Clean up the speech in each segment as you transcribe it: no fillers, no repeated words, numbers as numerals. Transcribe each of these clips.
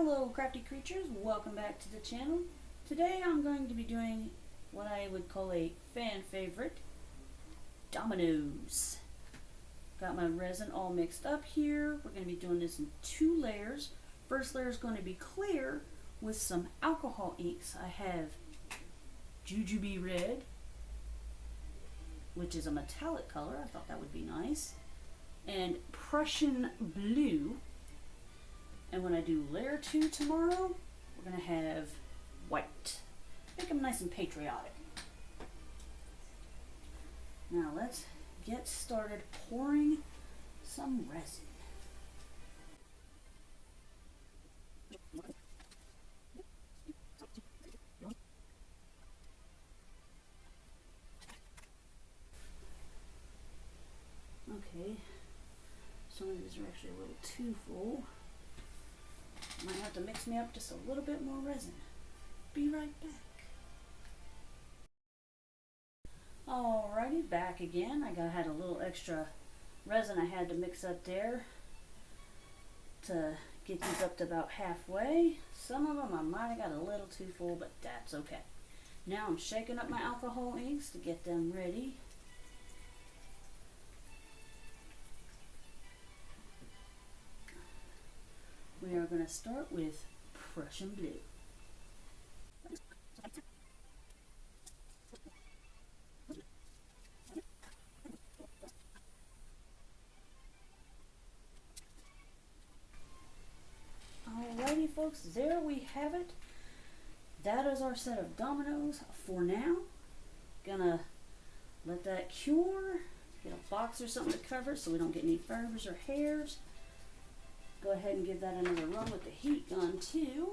Hello crafty creatures, welcome back to the channel. Today I'm going to be doing what I would call a fan favorite, dominoes. Got my resin all mixed up here. We're going to be doing this in 2 layers. First layer is going to be clear with some alcohol inks. I have Jujube Red, which is a metallic color. I thought that would be nice. And Prussian Blue. And when I do layer 2 tomorrow, we're going to have white. Make them nice and patriotic. Now let's get started pouring some resin. Okay, some of these are actually a little too full. Might have to mix me up just a little bit more resin. Be right back. Alrighty, back again. I had a little extra resin I had to mix up there to get these up to about halfway. Some of them I might have got a little too full, but that's okay. Now I'm shaking up my alcohol inks to get them ready. We are going to start with Prussian Blue. Alrighty folks, there we have it. That is our set of dominoes for now. Gonna let that cure. Get a box or something to cover it so we don't get any fibers or hairs. Go ahead and give that another run with the heat gun too.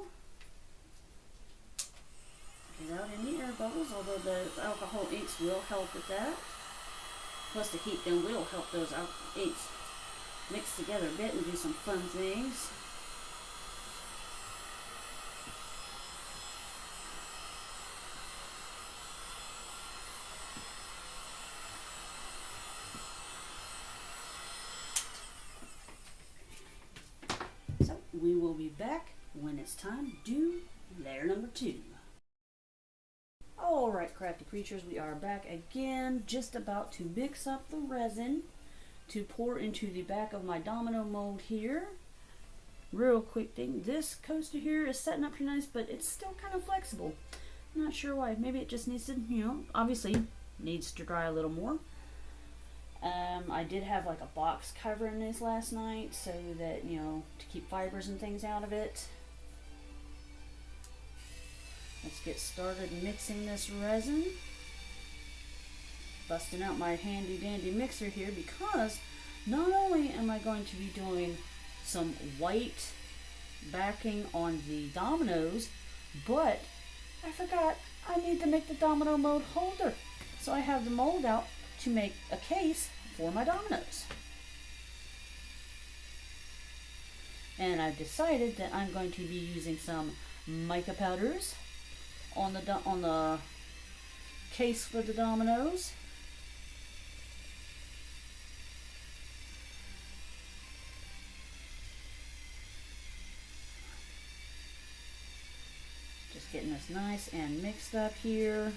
Get out any air bubbles, although the alcohol inks will help with that. Plus the heat gun will help those inks mix together a bit and do some fun things. We will be back when it's time to do layer number 2. Alright crafty creatures, we are back again, just about to mix up the resin to pour into the back of my domino mold here. Real quick thing, this coaster here is setting up pretty nice, but it's still kind of flexible. I'm not sure why. Maybe it just needs to, obviously needs to dry a little more. I did have like a box covering this last night so that, to keep fibers and things out of it. Let's get started mixing this resin. Busting out my handy dandy mixer here because not only am I going to be doing some white backing on the dominoes, but I forgot I need to make the domino mold holder. So I have the mold out to make a case for my dominoes. And I've decided that I'm going to be using some mica powders on the case for the dominoes. Just getting this nice and mixed up here.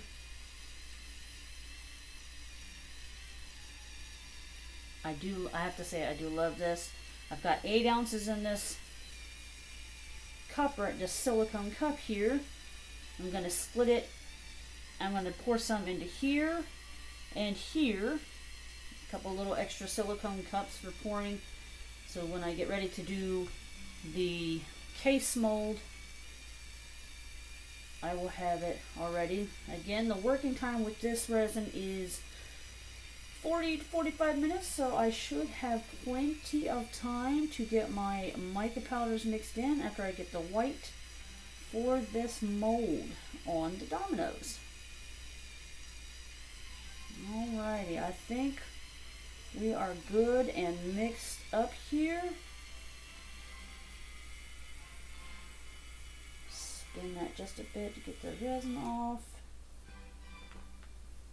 I have to say I do love this. I've got 8 ounces in this cup, right, this silicone cup here. I'm going to split it. I'm going to pour some into here and here. A couple little extra silicone cups for pouring. So when I get ready to do the case mold, I will have it already. Again, the working time with this resin is 40 to 45 minutes, so I should have plenty of time to get my mica powders mixed in after I get the white for this mold on the dominoes. Alrighty, I think we are good and mixed up here. Spin that just a bit to get the resin off.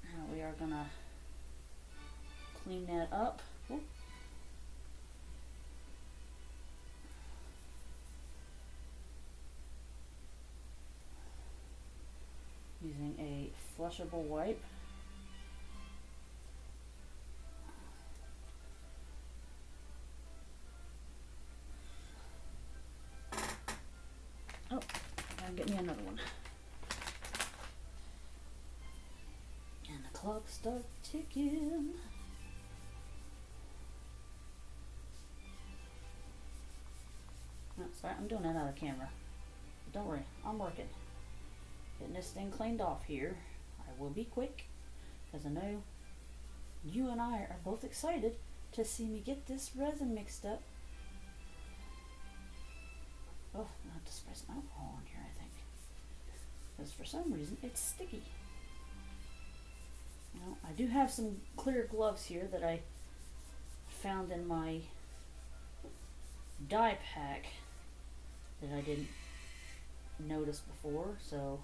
Now we are gonna clean that up. Ooh. washable wipe. Oh, gotta get me another one. And the clock starts ticking. Oh, sorry, I'm doing that out of camera. Don't worry, I'm working. Getting this thing cleaned off here. I will be quick, because I know you and I are both excited to see me get this resin mixed up. Oh, I have to spray some alcohol on here, I think. Because for some reason, it's sticky. Now, I do have some clear gloves here that I found in my dye pack that I didn't notice before, so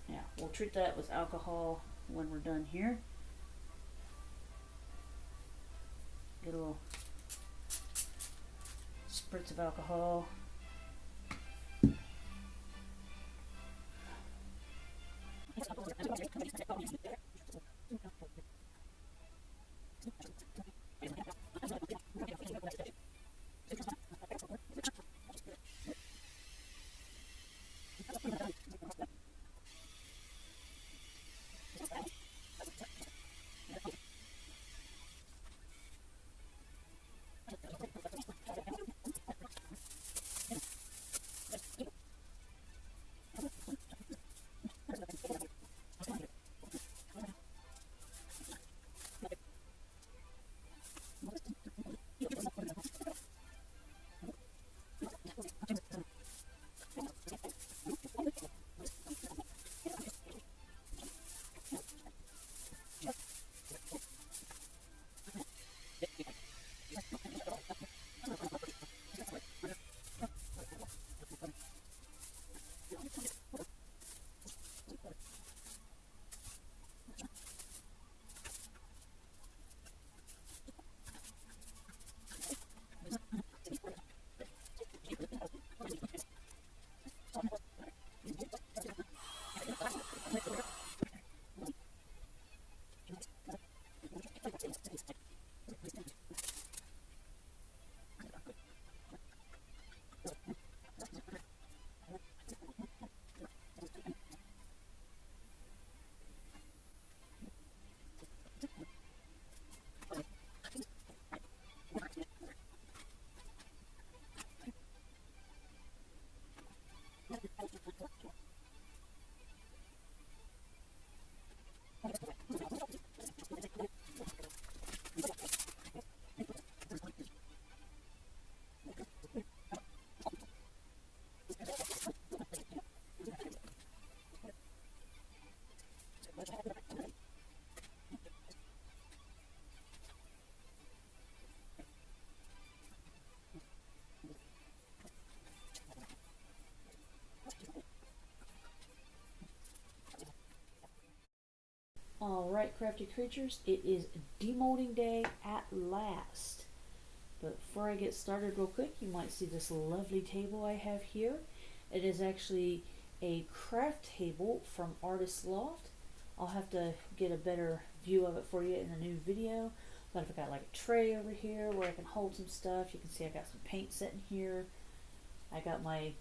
yeah, we'll treat that with alcohol when we're done here. Get a little spritz of alcohol. Alright, crafty creatures, it is demolding day at last. But before I get started real quick, you might see this lovely table I have here. It is actually a craft table from Artist Loft. I'll have to get a better view of it for you in a new video. But I've got like a tray over here where I can hold some stuff. You can see I got some paint sitting here. I got my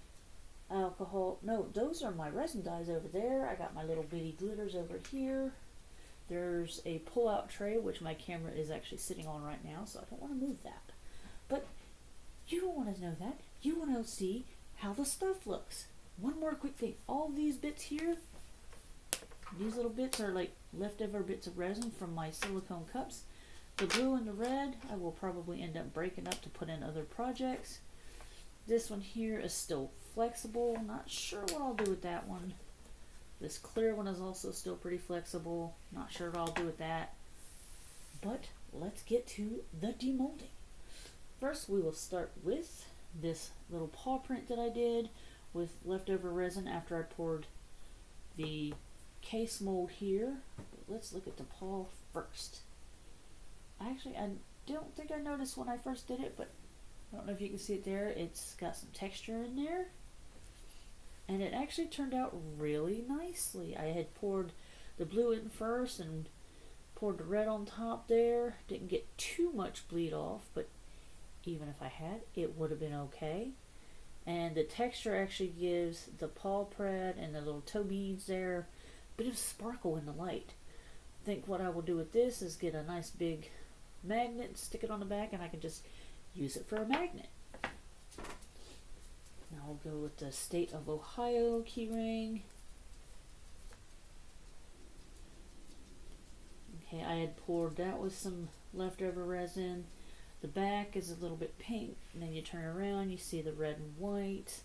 alcohol, no, those are my resin dyes over there. I got my little bitty glitters over here. There's a pull-out tray, which my camera is actually sitting on right now, so I don't want to move that. But you don't want to know that. You want to see how the stuff looks. One more quick thing. All these bits here, these little bits are like leftover bits of resin from my silicone cups. The blue and the red, I will probably end up breaking up to put in other projects. This one here is still flexible. Not sure what I'll do with that one. This clear one is also still pretty flexible. Not sure what I'll do with that. But let's get to the demolding. First, we will start with this little paw print that I did with leftover resin after I poured the case mold here. But let's look at the paw first. Actually, I don't think I noticed when I first did it, but I don't know if you can see it there. It's got some texture in there. and it actually turned out really nicely. I had poured the blue in first and poured the red on top there. Didn't get too much bleed off, but even if I had, it would have been okay. And the texture actually gives the paw prad and the little toe beads there a bit of sparkle in the light. I think what I will do with this is get a nice big magnet, stick it on the back, and I can just use it for a magnet. Now I'll go with the State of Ohio keyring. Okay, I had poured that with some leftover resin. The back is a little bit pink, and then you turn around, you see the red and white.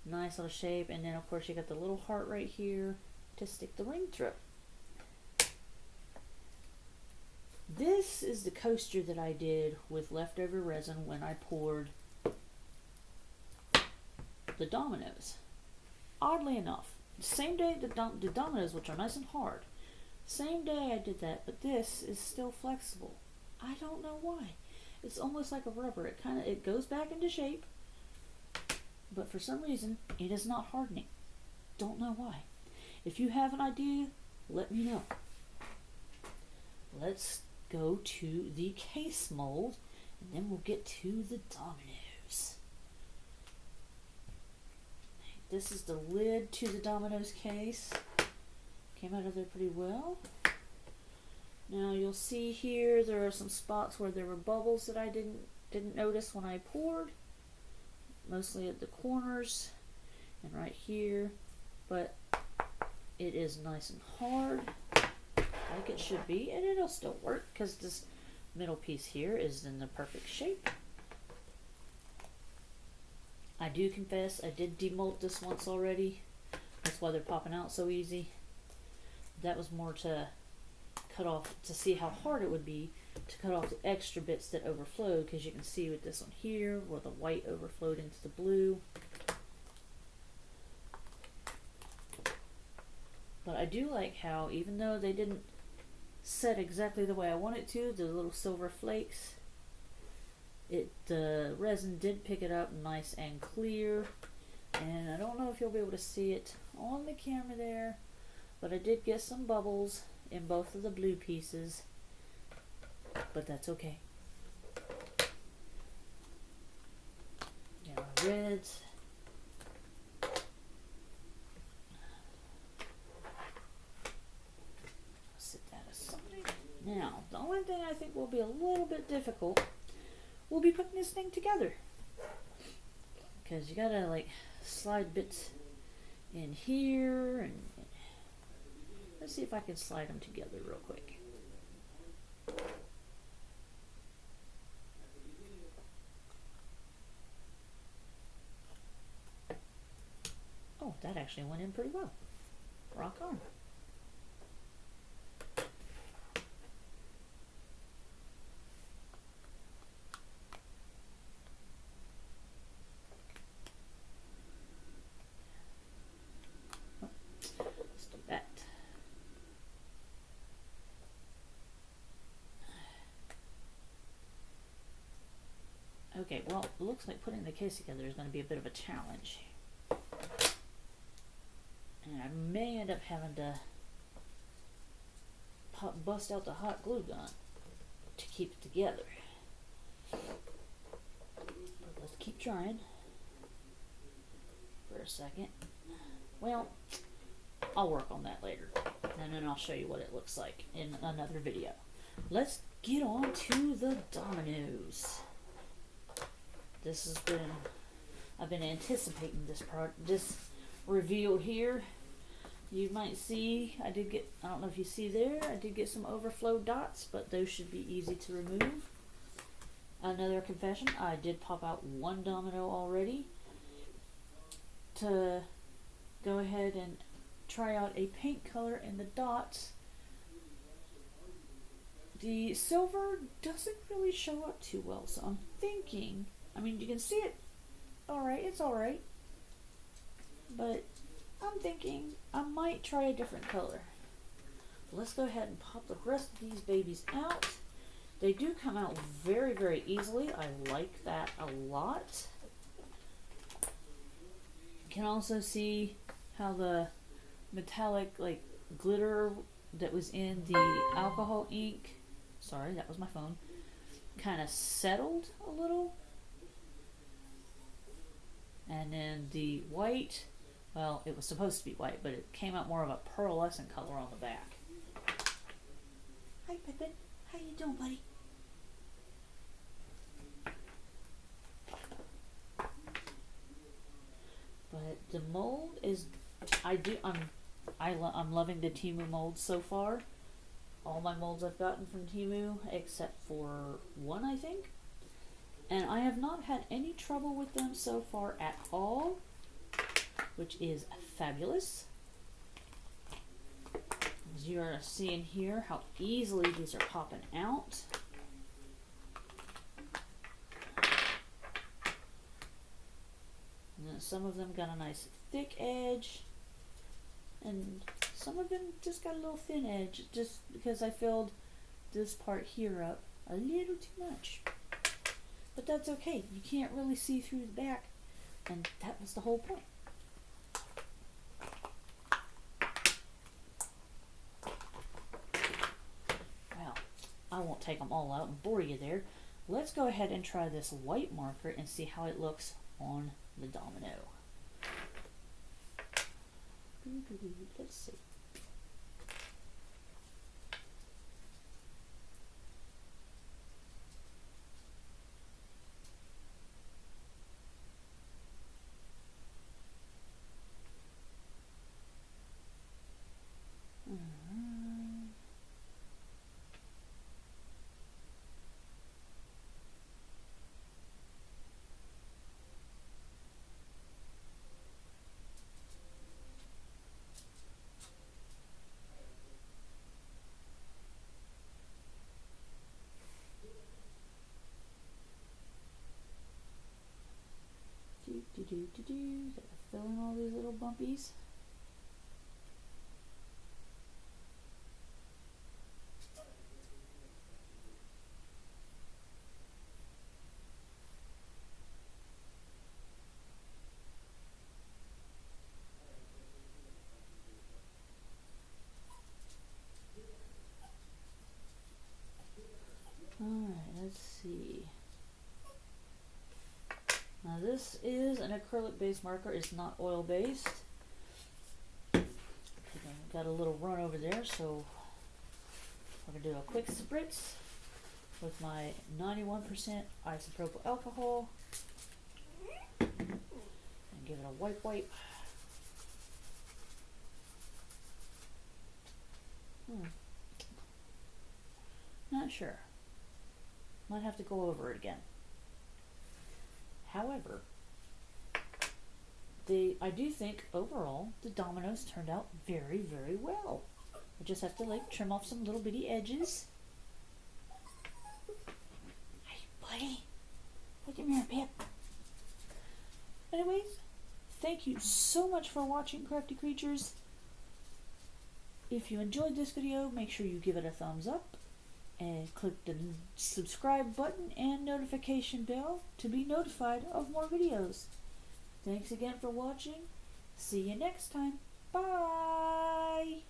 Nice little shape, and then of course you got the little heart right here to stick the ring through. This is the coaster that I did with leftover resin when I poured the Dominoes. Oddly enough, same day the Dominoes, which are nice and hard, same day I did that, but this is still flexible. I don't know why. It's almost like a rubber. It goes back into shape, but for some reason it is not hardening. Don't know why. If you have an idea, let me know. Let's go to the case mold, and then we'll get to the Dominoes. This is the lid to the Dominoes case. Came out of there pretty well. Now you'll see here there are some spots where there were bubbles that I didn't notice when I poured, mostly at the corners and right here, but it is nice and hard like it should be, and it'll still work because this middle piece here is in the perfect shape. I do confess I did demold this once already. That's why they're popping out so easy. That was more to cut off, to see how hard it would be to cut off the extra bits that overflowed, because you can see with this one here where the white overflowed into the blue. But I do like how, even though they didn't set exactly the way I want it to, the little silver flakes, the resin did pick it up nice and clear. And I don't know if you'll be able to see it on the camera there, but I did get some bubbles in both of the blue pieces, but that's okay. Now reds. Set that aside. Now, the only thing I think will be a little bit difficult will be putting this thing together, because you gotta like slide bits in here, and let's see if I can slide them together real quick. Oh, that actually went in pretty well. Rock on. Okay, well, it looks like putting the case together is going to be a bit of a challenge. And I may end up having to bust out the hot glue gun to keep it together. But let's keep trying for a second. Well, I'll work on that later, and then I'll show you what it looks like in another video. Let's get on to the Dominoes. This has been, I've been anticipating this reveal here. You might see, I don't know if you see there, I did get some overflow dots, but those should be easy to remove. Another confession, I did pop out one domino already to go ahead and try out a paint color in the dots. The silver doesn't really show up too well, so I'm thinking, I mean, you can see it alright, it's alright, but I'm thinking I might try a different color. Let's go ahead and pop the rest of these babies out. They do come out very, very easily. I like that a lot. You can also see how the metallic like glitter that was in the alcohol ink, sorry, that was my phone, kind of settled a little. And then the white, well, it was supposed to be white, but it came out more of a pearlescent color on the back. Hi, Pippin. How you doing, buddy? But the mold is, I'm loving the Temu molds so far. All my molds I've gotten from Temu, except for one, I think. And I have not had any trouble with them so far at all, which is fabulous. As you are seeing here, how easily these are popping out. And then some of them got a nice thick edge, and some of them just got a little thin edge, just because I filled this part here up a little too much. But that's okay. You can't really see through the back, and that was the whole point. Well, I won't take them all out and bore you there. Let's go ahead and try this white marker and see how it looks on the domino. Let's see. Filling all these little bumpies. Alright, let's see. Now this is an acrylic based marker, it's not oil based. Got a little run over there, so I'm going to do a quick spritz with my 91% isopropyl alcohol and give it a wipe. Not sure. Might have to go over it again. However, I do think overall the dominoes turned out very, very well. I just have to like trim off some little bitty edges. Hey, buddy. Hey, come here, Pip. Anyways, thank you so much for watching, Crafty Creatures. If you enjoyed this video, make sure you give it a thumbs up and click the subscribe button and notification bell to be notified of more videos. Thanks again for watching. See you next time. Bye!